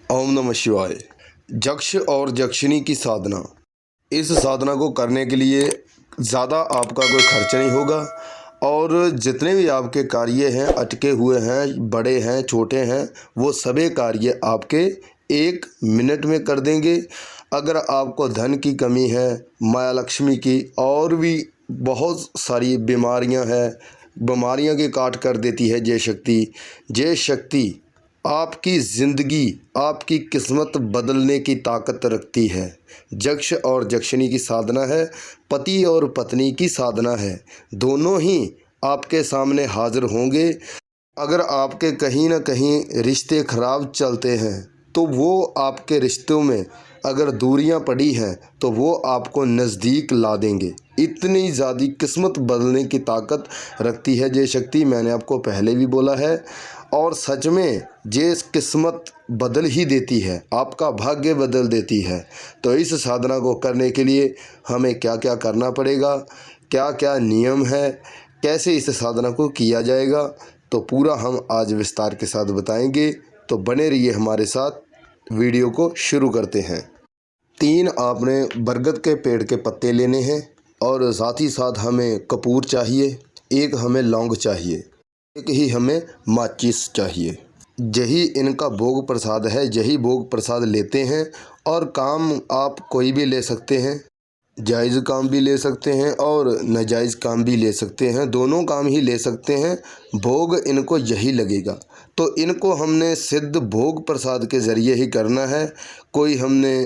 ओम नमः शिवाय। यक्ष और यक्षिणी की साधना। इस साधना को करने के लिए ज़्यादा आपका कोई खर्च नहीं होगा और जितने भी आपके कार्य हैं, अटके हुए हैं, बड़े हैं, छोटे हैं, वो सभी कार्य आपके 1 मिनट में कर देंगे। अगर आपको धन की कमी है, माया लक्ष्मी की और भी बहुत सारी बीमारियां हैं, बीमारियां की काट कर देती है ये शक्ति आपकी ज़िंदगी, आपकी किस्मत बदलने की ताकत रखती है। यक्ष और यक्षिणी की साधना है, पति और पत्नी की साधना है। दोनों ही आपके सामने हाजिर होंगे। अगर आपके कहीं ना कहीं रिश्ते खराब चलते हैं तो वो आपके रिश्तों में अगर दूरियां पड़ी हैं तो वो आपको नज़दीक ला देंगे। इतनी ज़्यादा किस्मत बदलने की ताकत रखती है ये शक्ति। मैंने आपको पहले भी बोला है और सच में ये किस्मत बदल ही देती है, आपका भाग्य बदल देती है। तो इस साधना को करने के लिए हमें क्या क्या करना पड़ेगा, क्या क्या नियम है, कैसे इस साधना को किया जाएगा, तो पूरा हम आज विस्तार के साथ बताएंगे। तो बने रहिए हमारे साथ। वीडियो को शुरू करते हैं। 3 आपने बरगद के पेड़ के पत्ते लेने हैं और साथ ही साथ हमें कपूर चाहिए, 1 हमें लौंग चाहिए, 1 ही हमें माचिस चाहिए। यही इनका भोग प्रसाद है। यही भोग प्रसाद लेते हैं और काम आप कोई भी ले सकते हैं, जायज़ काम भी ले सकते हैं और नाजायज़ काम भी ले सकते हैं, दोनों काम ही ले सकते हैं। भोग इनको यही लगेगा। तो इनको हमने सिद्ध भोग प्रसाद के ज़रिए ही करना है। कोई हमने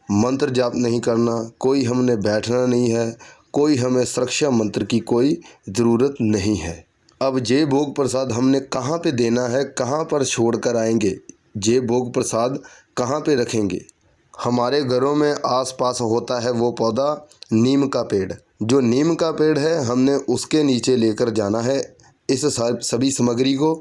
मंत्र जाप नहीं करना, कोई हमने बैठना नहीं है, कोई हमें सुरक्षा मंत्र की कोई ज़रूरत नहीं है। अब ये भोग प्रसाद हमने कहाँ पे देना है, कहाँ पर छोड़ कर आएंगे, ये भोग प्रसाद कहाँ पे रखेंगे। हमारे घरों में आसपास होता है वो पौधा नीम का पेड़। जो नीम का पेड़ है हमने उसके नीचे लेकर जाना है इस सभी सामग्री को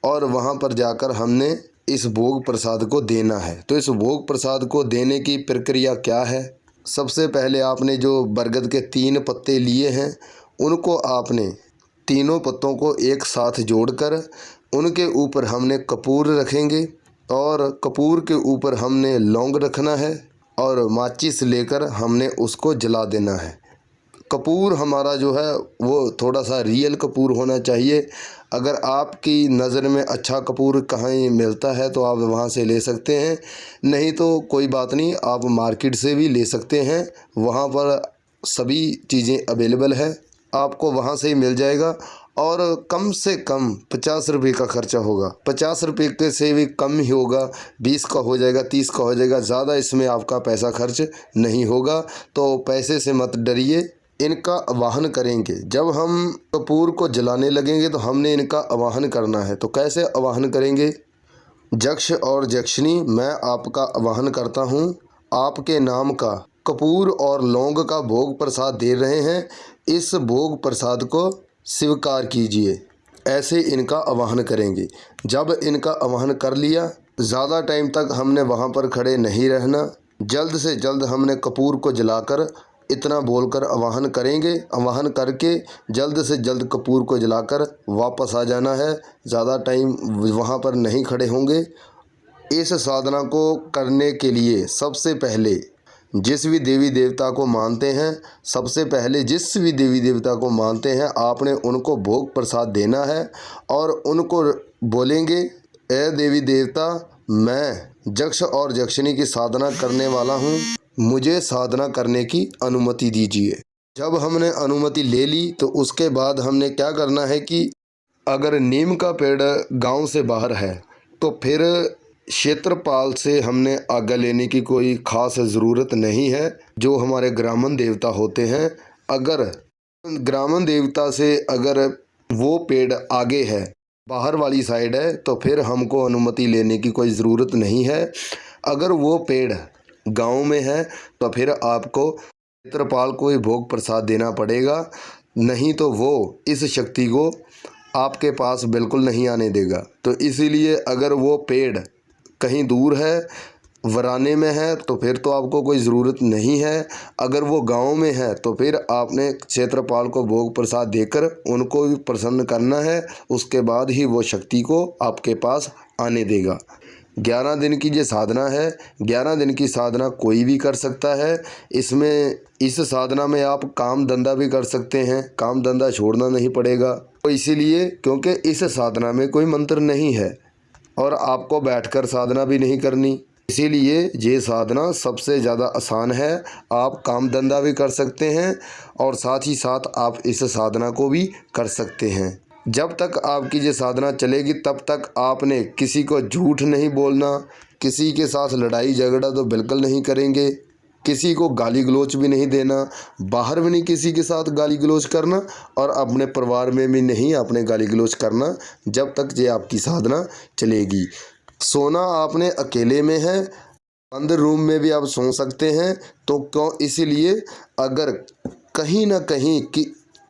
और वहाँ पर जाकर हमने इस भोग प्रसाद को देना है। तो इस भोग प्रसाद को देने की प्रक्रिया क्या है। सबसे पहले आपने जो बरगद के 3 पत्ते लिए हैं उनको आपने तीनों पत्तों को एक साथ जोड़कर उनके ऊपर हमने कपूर रखेंगे और कपूर के ऊपर हमने लौंग रखना है और माचिस लेकर हमने उसको जला देना है। कपूर हमारा जो है वो थोड़ा सा रियल कपूर होना चाहिए। अगर आपकी नज़र में अच्छा कपूर कहीं मिलता है तो आप वहाँ से ले सकते हैं, नहीं तो कोई बात नहीं, आप मार्केट से भी ले सकते हैं। वहाँ पर सभी चीज़ें अवेलेबल है, आपको वहाँ से ही मिल जाएगा और कम से कम 50 रुपये का खर्चा होगा। 50 रुपये के से भी कम ही होगा, 20 का हो जाएगा, 30 का हो जाएगा, ज़्यादा इसमें आपका पैसा खर्च नहीं होगा। तो पैसे से मत डरिए। इनका आवाहन करेंगे, जब हम कपूर को जलाने लगेंगे तो हमने इनका आवाहन करना है। तो कैसे आवाहन करेंगे। यक्ष और यक्षिणी, मैं आपका आवाहन करता हूँ, आपके नाम का कपूर और लौंग का भोग प्रसाद दे रहे हैं, इस भोग प्रसाद को स्वीकार कीजिए। ऐसे इनका आवाहन करेंगे। जब इनका आवाहन कर लिया, ज़्यादा टाइम तक हमने वहाँ पर खड़े नहीं रहना, जल्द से जल्द हमने कपूर को जलाकर इतना बोलकर आवाहन करेंगे। आवाहन करके जल्द से जल्द कपूर को जलाकर वापस आ जाना है, ज़्यादा टाइम वहाँ पर नहीं खड़े होंगे। इस साधना को करने के लिए सबसे पहले जिस भी देवी देवता को मानते हैं, सबसे पहले जिस भी देवी देवता को मानते हैं आपने उनको भोग प्रसाद देना है और उनको बोलेंगे, ए देवी देवता, मैं यक्ष और यक्षिणी की साधना करने वाला हूँ, मुझे साधना करने की अनुमति दीजिए। जब हमने अनुमति ले ली तो उसके बाद हमने क्या करना है कि अगर नीम का पेड़ गांव से बाहर है तो फिर क्षेत्रपाल से हमने आज्ञा लेने की कोई ख़ास ज़रूरत नहीं है। जो हमारे ग्रामीण देवता होते हैं, अगर ग्रामीण देवता से अगर वो पेड़ आगे है, बाहर वाली साइड है, तो फिर हमको अनुमति लेने की कोई ज़रूरत नहीं है। अगर वो पेड़ गांव में है तो फिर आपको क्षेत्रपाल को ही भोग प्रसाद देना पड़ेगा, नहीं तो वो इस शक्ति को आपके पास बिल्कुल नहीं आने देगा। तो इसीलिए अगर वो पेड़ कहीं दूर है, वराने में है, तो फिर तो आपको कोई ज़रूरत नहीं है। अगर वो गांव में है तो फिर आपने क्षेत्रपाल को भोग प्रसाद देकर उनको भी प्रसन्न करना है, उसके बाद ही वो शक्ति को आपके पास आने देगा। 11 दिन की ये साधना है। 11 दिन की साधना कोई भी कर सकता है। इस साधना में आप काम धंधा भी कर सकते हैं, काम धंधा छोड़ना नहीं पड़ेगा। तो इसीलिए क्योंकि इस साधना में कोई मंत्र नहीं है और आपको बैठकर साधना भी नहीं करनी, इसीलिए ये साधना सबसे ज़्यादा आसान है। आप काम धंधा भी कर सकते हैं और साथ ही साथ आप इस साधना को भी कर सकते हैं। जब तक आपकी ये साधना चलेगी तब तक आपने किसी को झूठ नहीं बोलना, किसी के साथ लड़ाई झगड़ा तो बिल्कुल नहीं करेंगे, किसी को गाली गलौज भी नहीं देना, बाहर भी नहीं किसी के साथ गाली गलौज करना और अपने परिवार में भी नहीं आपने गाली गलौज करना जब तक ये आपकी साधना चलेगी। सोना आपने अकेले में है, बंद रूम में भी आप सो सकते हैं। तो क्यों, इसीलिए अगर कहीं ना कहीं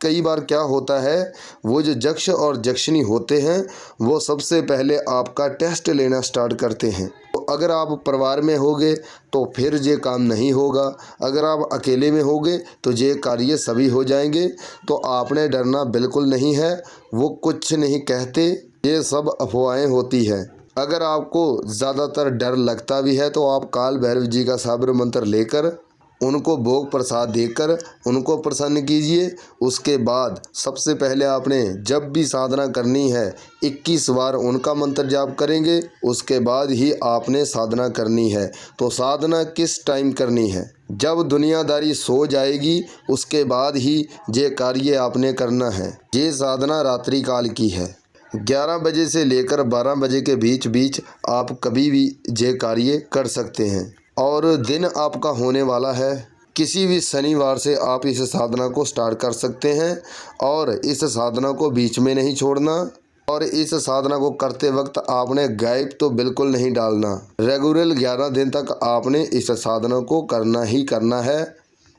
कई बार क्या होता है, वो जो यक्ष और यक्षिणी होते हैं वो सबसे पहले आपका टेस्ट लेना स्टार्ट करते हैं। तो अगर आप परिवार में होगे तो फिर ये काम नहीं होगा, अगर आप अकेले में होगे तो ये कार्य सभी हो जाएंगे। तो आपने डरना बिल्कुल नहीं है, वो कुछ नहीं कहते, ये सब अफवाहें होती हैं। अगर आपको ज़्यादातर डर लगता भी है तो आप काल भैरव जी का साबर मंत्र लेकर उनको भोग प्रसाद देकर उनको प्रसन्न कीजिए। उसके बाद सबसे पहले आपने जब भी साधना करनी है 21 बार उनका मंत्र जाप करेंगे, उसके बाद ही आपने साधना करनी है। तो साधना किस टाइम करनी है? जब दुनियादारी सो जाएगी उसके बाद ही ये कार्य आपने करना है। ये साधना रात्रि काल की है। 11 बजे से लेकर 12 बजे के बीच बीच आप कभी भी ये कार्य कर सकते हैं और दिन आपका होने वाला है। किसी भी शनिवार से आप इस साधना को स्टार्ट कर सकते हैं और इस साधना को बीच में नहीं छोड़ना। और इस साधना को करते वक्त आपने गैप तो बिल्कुल नहीं डालना। रेगुलर 11 दिन तक आपने इस साधना को करना ही करना है।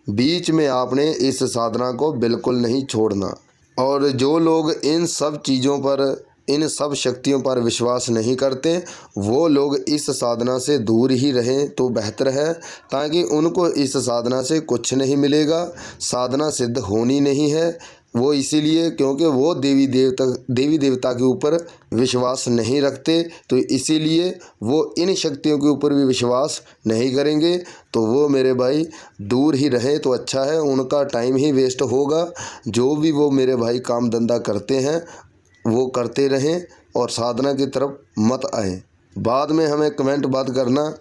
बीच में आपने इस साधना को बिल्कुल नहीं छोड़ना। और जो लोग इन सब चीज़ों पर, इन सब शक्तियों पर विश्वास नहीं करते, वो लोग इस साधना से दूर ही रहें तो बेहतर है, ताकि उनको इस साधना से कुछ नहीं मिलेगा। साधना सिद्ध होनी नहीं है वो इसीलिए क्योंकि वो देवी देवता के ऊपर विश्वास नहीं रखते, तो इसीलिए वो इन शक्तियों के ऊपर भी विश्वास नहीं करेंगे। तो वो मेरे भाई दूर ही रहें तो अच्छा है, उनका टाइम ही वेस्ट होगा। जो भी वो मेरे भाई काम धंधा करते हैं वो करते रहें और साधना की तरफ मत आए। बाद में हमें कमेंट बात करना,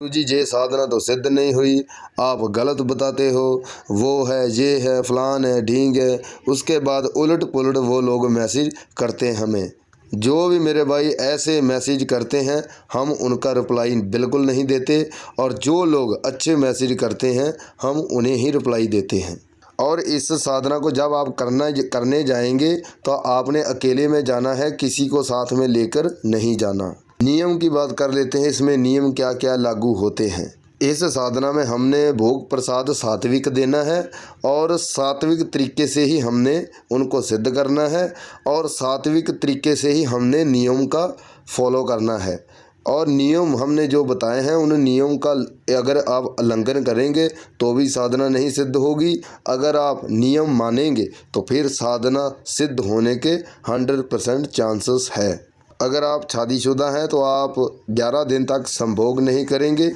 जी ये साधना तो सिद्ध नहीं हुई, आप गलत बताते हो, वो है, ये है, फलान है, ढींग है। उसके बाद उलट पुलट वो लोग मैसेज करते हैं हमें। जो भी मेरे भाई ऐसे मैसेज करते हैं हम उनका रिप्लाई बिल्कुल नहीं देते, और जो लोग अच्छे मैसेज करते हैं हम उन्हें ही रिप्लाई देते हैं। और इस साधना को जब आप करने जाएंगे तो आपने अकेले में जाना है, किसी को साथ में लेकर नहीं जाना। नियम की बात कर लेते हैं, इसमें नियम क्या क्या लागू होते हैं। इस साधना में हमने भोग प्रसाद सात्विक देना है और सात्विक तरीके से ही हमने उनको सिद्ध करना है और सात्विक तरीके से ही हमने नियम का फॉलो करना है। और नियम हमने जो बताए हैं उन नियम का अगर आप उल्लंघन करेंगे तो भी साधना नहीं सिद्ध होगी। अगर आप नियम मानेंगे तो फिर साधना सिद्ध होने के 100% चांसेस है। अगर आप शादीशुदा हैं तो आप 11 दिन तक संभोग नहीं करेंगे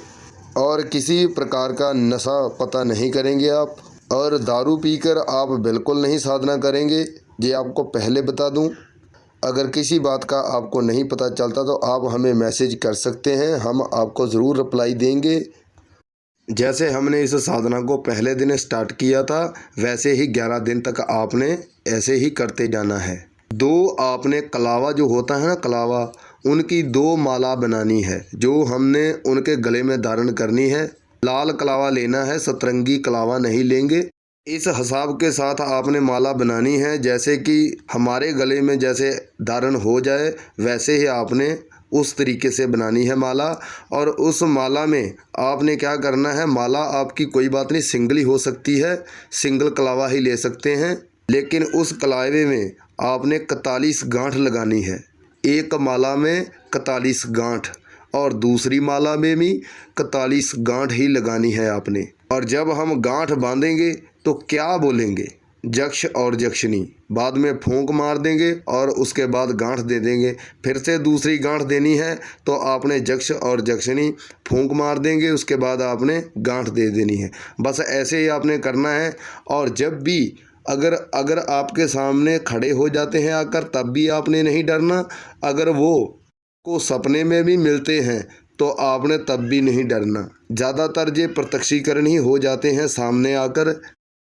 और किसी प्रकार का नशा पता नहीं करेंगे आप, और दारू पीकर आप बिल्कुल नहीं साधना करेंगे, ये आपको पहले बता दूं। अगर किसी बात का आपको नहीं पता चलता तो आप हमें मैसेज कर सकते हैं, हम आपको ज़रूर रिप्लाई देंगे। जैसे हमने इस साधना को पहले दिन स्टार्ट किया था वैसे ही 11 दिन तक आपने ऐसे ही करते जाना है। 2 आपने कलावा जो होता है ना, कलावा, उनकी 2 माला बनानी है जो हमने उनके गले में धारण करनी है। लाल कलावा लेना है, सतरंगी कलावा नहीं लेंगे। इस हिसाब के साथ आपने माला बनानी है, जैसे कि हमारे गले में जैसे धारण हो जाए वैसे ही आपने उस तरीके से बनानी है माला। और उस माला में आपने क्या करना है, माला आपकी कोई बात नहीं सिंगल ही हो सकती है, सिंगल कलावा ही ले सकते हैं, लेकिन उस कलावे में आपने 41 गांठ लगानी है। एक माला में 41 गांठ और दूसरी माला में भी 41 गांठ ही लगानी है आपने। और जब हम गांठ बांधेंगे तो क्या बोलेंगे, यक्ष और यक्षिणी बाद में फूंक मार देंगे और उसके बाद गांठ दे देंगे। फिर से दूसरी गांठ देनी है तो आपने यक्ष और यक्षिणी फूंक मार देंगे, उसके बाद आपने गांठ दे देनी है। बस ऐसे ही आपने करना है। और जब भी अगर आपके सामने खड़े हो जाते हैं आकर, तब भी आपने नहीं डरना। अगर वो को सपने में भी मिलते हैं तो आपने तब भी नहीं डरना। ज़्यादातर ये प्रत्यक्षीकरण ही हो जाते हैं सामने आकर।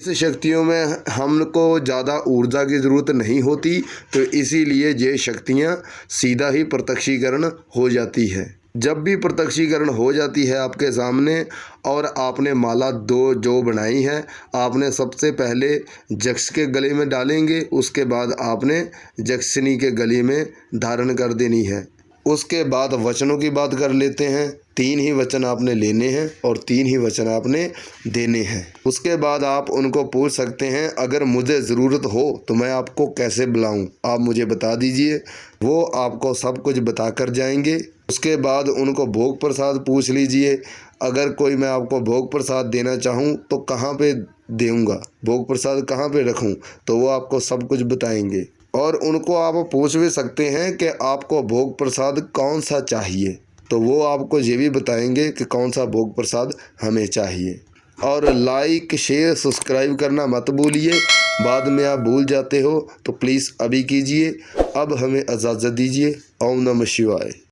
इस शक्तियों में हमको ज़्यादा ऊर्जा की ज़रूरत नहीं होती, तो इसीलिए ये शक्तियाँ सीधा ही प्रत्यक्षीकरण हो जाती है। जब भी प्रत्यक्षीकरण हो जाती है आपके सामने और आपने माला जो बनाई है, आपने सबसे पहले यक्ष के गले में डालेंगे, उसके बाद आपने यक्षिणी के गले में धारण कर देनी है। उसके बाद वचनों की बात कर लेते हैं। 3 ही वचन आपने लेने हैं और 3 ही वचन आपने देने हैं। उसके बाद आप उनको पूछ सकते हैं, अगर मुझे ज़रूरत हो तो मैं आपको कैसे बुलाऊं, आप मुझे बता दीजिए। वो आपको सब कुछ बता कर जाएंगे। उसके बाद उनको भोग प्रसाद पूछ लीजिए, अगर कोई मैं आपको भोग प्रसाद देना चाहूँ तो कहाँ पे दूँगा, भोग प्रसाद कहाँ पे रखूँ, तो वो आपको सब कुछ बताएंगे। और उनको आप पूछ भी सकते हैं कि आपको भोग प्रसाद कौन सा चाहिए, तो वो आपको ये भी बताएंगे कि कौन सा भोग प्रसाद हमें चाहिए। और लाइक शेयर सब्सक्राइब करना मत भूलिए, बाद में आप भूल जाते हो तो प्लीज़ अभी कीजिए। अब हमें इजाज़त दीजिए। ओम नमः शिवाय।